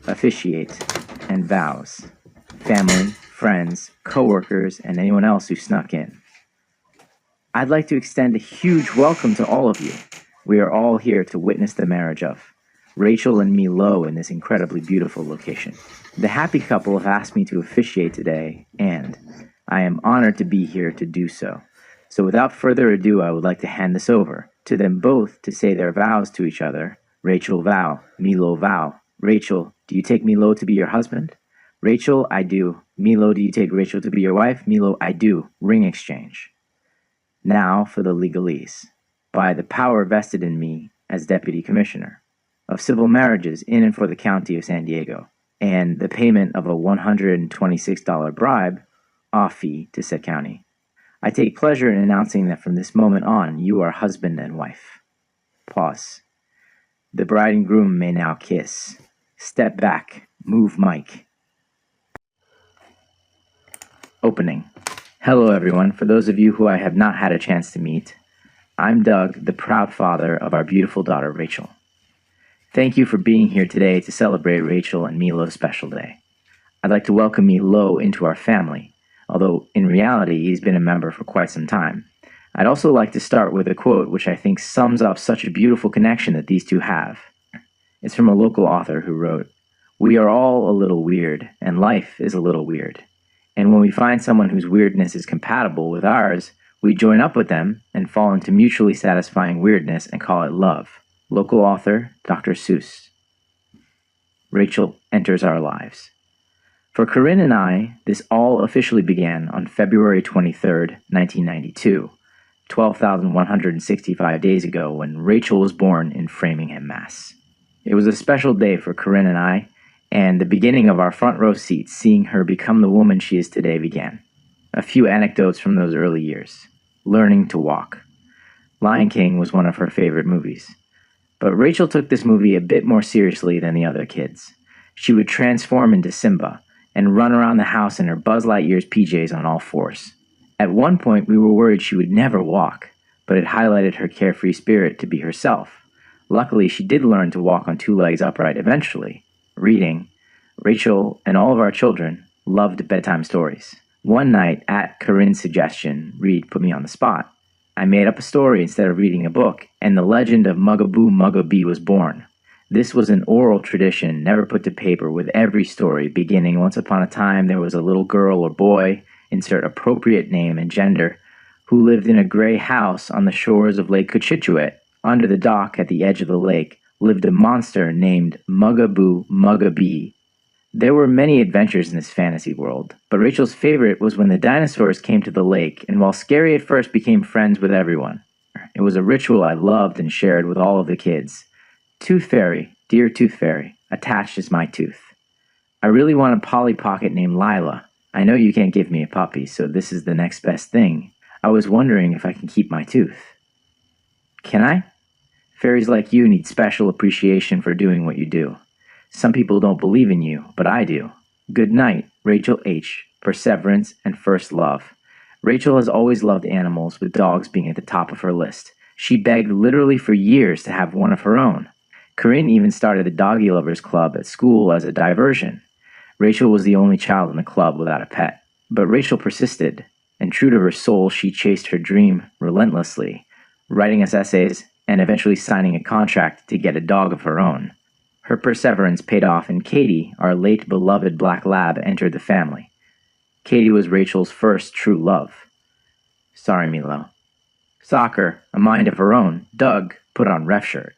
officiate, and vows. Family, friends, coworkers, and anyone else who snuck in. I'd like to extend a huge welcome to all of you. We are all here to witness the marriage of Rachel and MILO in this incredibly beautiful location. The happy couple have asked me to officiate today, and I am honored to be here to do so. So without further ado, I would like to hand this over to them both to say their vows to each other. Rachel, vow. MILO, vow. Rachel, do you take MILO to be your husband? Rachel, I do. MILO, do you take Rachel to be your wife? MILO, I do. Ring exchange. Now for the legalese. By the power vested in me as Deputy Commissioner of Civil Marriages in and for the County of San Diego, and the payment of a $126 bribe off fee to said county, I take pleasure in announcing that from this moment on, you are husband and wife. Pause. The bride and groom may now kiss. Step back. Move mic. Opening. Hello everyone. For those of you who I have not had a chance to meet, I'm Doug, the proud father of our beautiful daughter Rachel. Thank you for being here today to celebrate Rachel and MILO's special day. I'd like to welcome MILO into our family, although in reality he's been a member for quite some time. I'd also like to start with a quote which I think sums up such a beautiful connection that these two have. It's from a local author who wrote, "We are all a little weird, and life is a little weird. And when we find someone whose weirdness is compatible with ours, we join up with them and fall into mutually satisfying weirdness and call it love." Local author, Dr. Seuss. Rachel enters our lives. For Corinne and I, this all officially began on February 23rd, 1992, 12,165 days ago when Rachel was born in Framingham, Mass. It was a special day for Corinne and I, and the beginning of our front row seats seeing her become the woman she is today began. A few anecdotes from those early years. Learning to walk. Lion King was one of her favorite movies. But Rachel took this movie a bit more seriously than the other kids. She would transform into Simba and run around the house in her Buzz Lightyear's PJs on all fours. At one point, we were worried she would never walk, but it highlighted her carefree spirit to be herself. Luckily, she did learn to walk on two legs upright eventually. Reading. Rachel and all of our children loved bedtime stories. One night, at Corinne's suggestion, Reed put me on the spot. I made up a story instead of reading a book, and the legend of Mugaboo Mugabee was born. This was an oral tradition never put to paper, with every story beginning once upon a time there was a little girl or boy, insert appropriate name and gender, who lived in a gray house on the shores of Lake Cochituate. Under the dock at the edge of the lake lived a monster named Mugaboo Mugabee. There were many adventures in this fantasy world, but Rachel's favorite was when the dinosaurs came to the lake, and while scary at first, became friends with everyone. It was a ritual I loved and shared with all of the kids. Tooth Fairy, dear Tooth Fairy, attached is my tooth. I really want a Polly Pocket named Lila. I know you can't give me a puppy, so this is the next best thing. I was wondering if I can keep my tooth. Can I? Fairies like you need special appreciation for doing what you do. Some people don't believe in you, but I do. Good night, Rachel H., Perseverance and First Love. Rachel has always loved animals, with dogs being at the top of her list. She begged literally for years to have one of her own. Corinne even started the Doggy Lovers Club at school as a diversion. Rachel was the only child in the club without a pet. But Rachel persisted, and true to her soul, she chased her dream relentlessly, writing us essays and eventually signing a contract to get a dog of her own. Her perseverance paid off, and Katie, our late beloved black lab, entered the family. Katie was Rachel's first true love. Sorry, MILO. Soccer, a mind of her own. Doug put on ref shirt.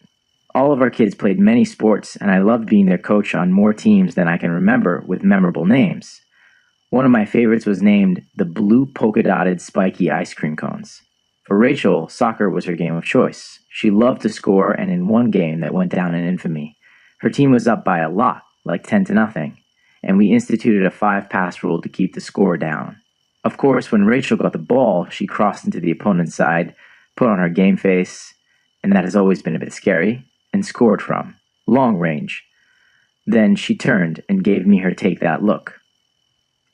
All of our kids played many sports, and I loved being their coach on more teams than I can remember with memorable names. One of my favorites was named the Blue Polka-Dotted Spiky Ice Cream Cones. For Rachel, soccer was her game of choice. She loved to score, and in one game that went down in infamy, her team was up by a lot, like 10-0, and we instituted a 5-pass rule to keep the score down. Of course, when Rachel got the ball, she crossed into the opponent's side, put on her game face, and that has always been a bit scary, and scored from long range. Then she turned and gave me her take that look.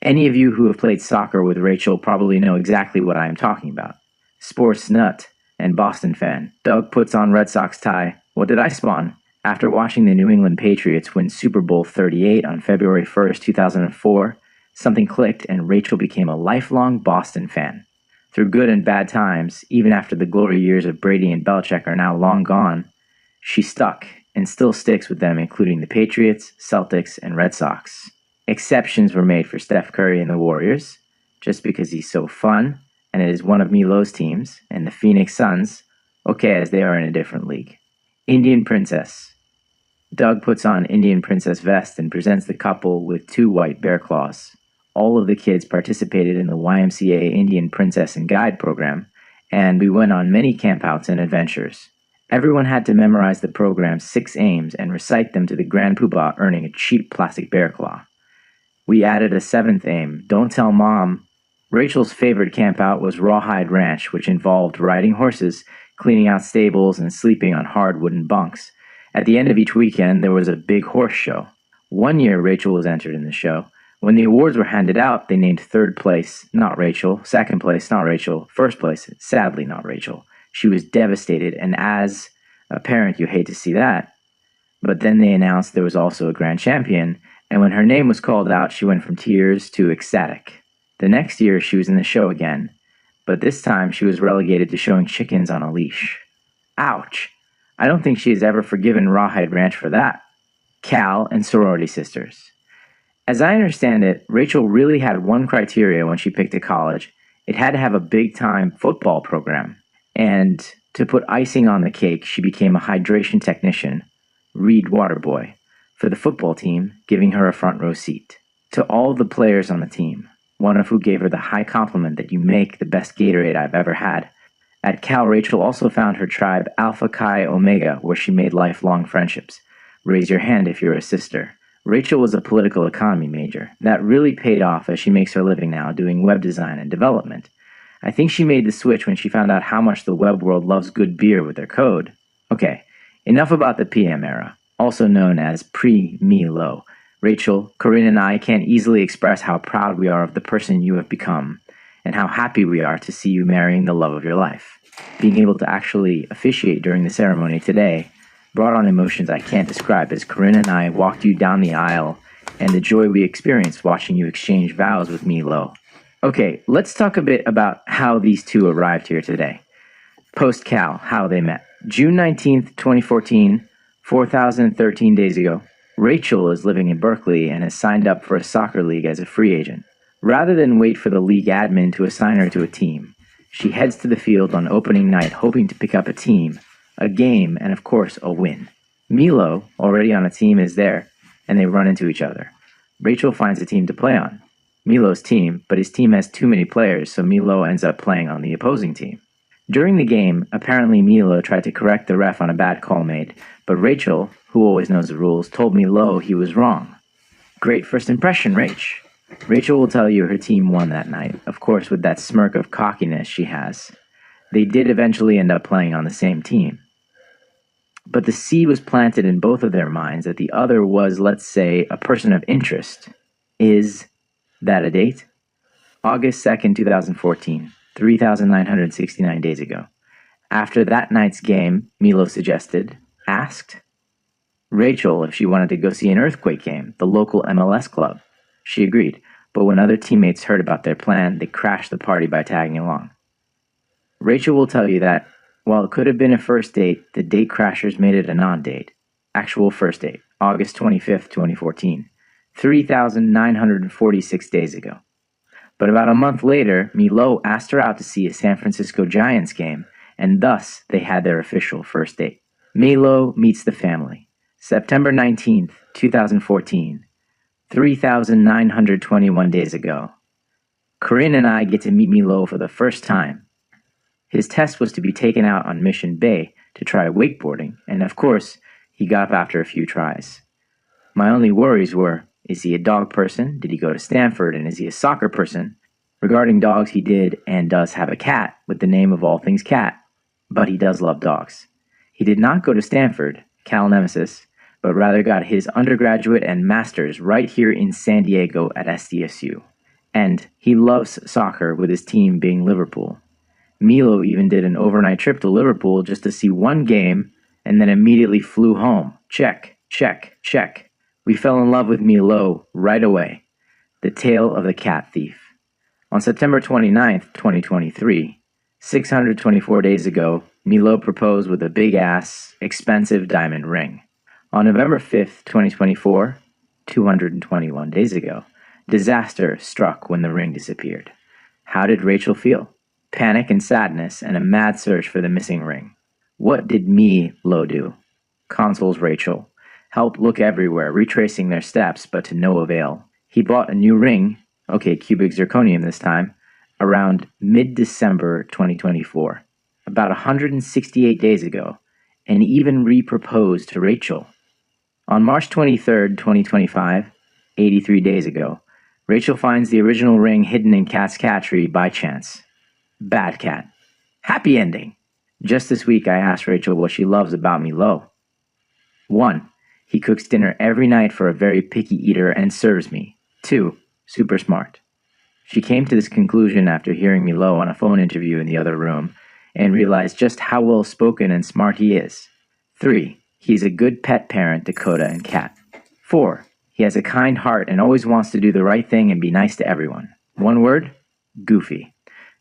Any of you who have played soccer with Rachel probably know exactly what I am talking about. Sports nut and Boston fan. Doug puts on Red Sox tie. What did I spawn? After watching the New England Patriots win Super Bowl 38 on February 1st, 2004, something clicked and Rachel became a lifelong Boston fan. Through good and bad times, even after the glory years of Brady and Belichick are now long gone, she stuck and still sticks with them, including the Patriots, Celtics, and Red Sox. Exceptions were made for Steph Curry and the Warriors, just because he's so fun and it is one of Milo's teams, and the Phoenix Suns, okay, as they are in a different league. Indian Princess. Doug puts on Indian Princess vest and presents the couple with 2 white bear claws. All of the kids participated in the YMCA Indian Princess and Guide program, and we went on many campouts and adventures. Everyone had to memorize the program's 6 aims and recite them to the Grand Poobah, earning a cheap plastic bear claw. We added a 7th aim, don't tell mom. Rachel's favorite campout was Rawhide Ranch, which involved riding horses, cleaning out stables, and sleeping on hard wooden bunks. At the end of each weekend, there was a big horse show. One year, Rachel was entered in the show. When the awards were handed out, they named 3rd place, not Rachel, 2nd place, not Rachel, 1st place, sadly not Rachel. She was devastated, and as a parent, you hate to see that. But then they announced there was also a grand champion, and when her name was called out, she went from tears to ecstatic. The next year, she was in the show again, but this time she was relegated to showing chickens on a leash. Ouch! I don't think she has ever forgiven Rawhide Ranch for that. Cal and sorority sisters. As I understand it, Rachel really had one criteria when she picked a college. It had to have a big-time football program. And to put icing on the cake, she became a hydration technician, Reed Waterboy, for the football team, giving her a front row seat. To all the players on the team, one of who gave her the high compliment that you make the best Gatorade I've ever had. At Cal, Rachel also found her tribe Alpha Chi Omega, where she made lifelong friendships. Raise your hand if you're a sister. Rachel was a political economy major. That really paid off as she makes her living now doing web design and development. I think she made the switch when she found out how much the web world loves good beer with their code. Okay, enough about the PM era, also known as pre-MILO. Rachel, Corinne, and I can't easily express how proud we are of the person you have become, and how happy we are to see you marrying the love of your life. Being able to actually officiate during the ceremony today brought on emotions I can't describe as Corinne and I walked you down the aisle, and the joy we experienced watching you exchange vows with MILO. Okay, let's talk a bit about how these two arrived here today. Post-Cal, how they met. June 19th, 2014, 4,013 days ago. Rachel is living in Berkeley and has signed up for a soccer league as a free agent. Rather than wait for the league admin to assign her to a team, she heads to the field on opening night hoping to pick up a team, a game, and of course, a win. MILO, already on a team, is there, and they run into each other. Rachel finds a team to play on. MILO's team, but his team has too many players, so MILO ends up playing on the opposing team. During the game, apparently MILO tried to correct the ref on a bad call made, but Rachel, who always knows the rules, told MILO he was wrong. Great first impression, Rach. Rachel will tell you her team won that night, of course with that smirk of cockiness she has. They did eventually end up playing on the same team. But the seed was planted in both of their minds that the other was, let's say, a person of interest. Is that a date? August 2nd, 2014, 3,969 days ago. After that night's game, MILO asked Rachel if she wanted to go see an earthquake game, the local MLS club. She agreed, but when other teammates heard about their plan, they crashed the party by tagging along. Rachel will tell you that, while it could have been a first date, the date crashers made it a non-date. Actual first date, August 25th, 2014, 3,946 days ago. But about a month later, MILO asked her out to see a San Francisco Giants game, and thus they had their official first date. MILO meets the family. September 19th, 2014, 3,921 days ago. Corinne and I get to meet MILO for the first time. His test was to be taken out on Mission Bay to try wakeboarding, and of course, he got up after a few tries. My only worries were, is he a dog person? Did he go to Stanford? And is he a soccer person? Regarding dogs, he did and does have a cat with the name of all things cat, but he does love dogs. He did not go to Stanford, Cal Nemesis, but rather got his undergraduate and master's right here in San Diego at SDSU. And he loves soccer with his team being Liverpool. MILO even did an overnight trip to Liverpool just to see one game and then immediately flew home. Check, check, check. We fell in love with MILO right away. The Tale of the Cat Thief. On September 29th, 2023, 624 days ago, MILO proposed with a big-ass, expensive diamond ring. On November 5th, 2024, 221 days ago, disaster struck when the ring disappeared. How did Rachel feel? Panic and sadness and a mad search for the missing ring. What did MILO do? Consoles Rachel. Helped look everywhere, retracing their steps, but to no avail. He bought a new ring, cubic zirconium this time, around mid-December 2024, about 168 days ago, and even re-proposed to Rachel. On March 23rd, 2025, 83 days ago, Rachel finds the original ring hidden in Cat's cat tree by chance. Bad cat. Happy ending. Just this week I asked Rachel what she loves about MILO. 1. He cooks dinner every night for a very picky eater and serves me. 2. Super smart. She came to this conclusion after hearing MILO on a phone interview in the other room and realized just how well spoken and smart he is. 3. He's a good pet parent to Coda and Cat. 4. He has a kind heart and always wants to do the right thing and be nice to everyone. One word? Goofy.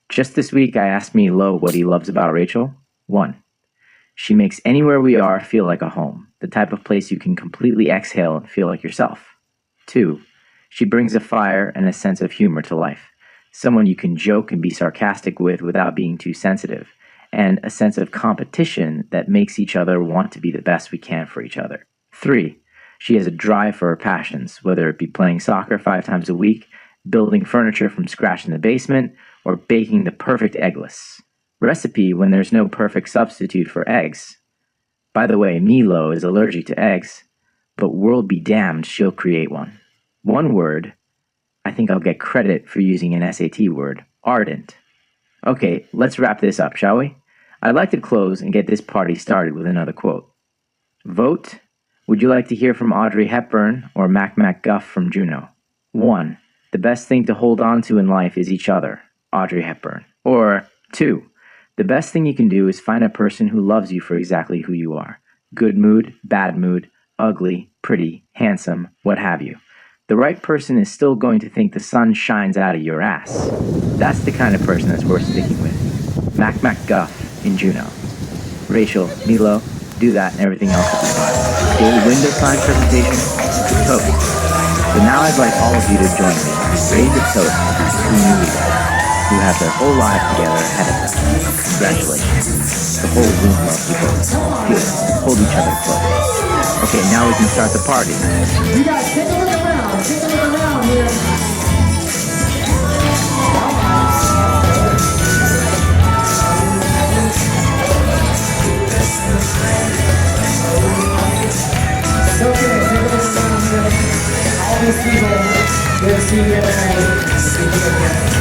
Just this week I asked MILO what he loves about Rachel. 1. She makes anywhere we are feel like a home, the type of place you can completely exhale and feel like yourself. 2. She brings a fire and a sense of humor to life, someone you can joke and be sarcastic with without being too sensitive, and a sense of competition that makes each other want to be the best we can for each other. 3. She has a drive for her passions, whether it be playing soccer 5 times a week, building furniture from scratch in the basement, or baking the perfect eggless recipe when there's no perfect substitute for eggs. By the way, MILO is allergic to eggs, but world be damned she'll create one. One word, I think I'll get credit for using an SAT word, ardent. Okay, let's wrap this up, shall we? I'd like to close and get this party started with another quote. Vote. Would you like to hear from Audrey Hepburn or Mac Guff from Juno? 1. The best thing to hold on to in life is each other, Audrey Hepburn. Or 2. The best thing you can do is find a person who loves you for exactly who you are. Good mood, bad mood, ugly, pretty, handsome, what have you. The right person is still going to think the sun shines out of your ass. That's the kind of person that's worth sticking with. Mac Guff in Juno. Rachel, MILO, do that and everything else will be fine. Daily window sign presentation, toast. So now I'd like all of you to join me and raise a toast to two newlyweds who have their whole lives together ahead of them. Congratulations. The whole room loves you both. Feel it. Hold each other close. Okay, now we can start the party. You guys, take a look around. Take a look around here. It's okay, take a look around here. All these people, good to see you tonight.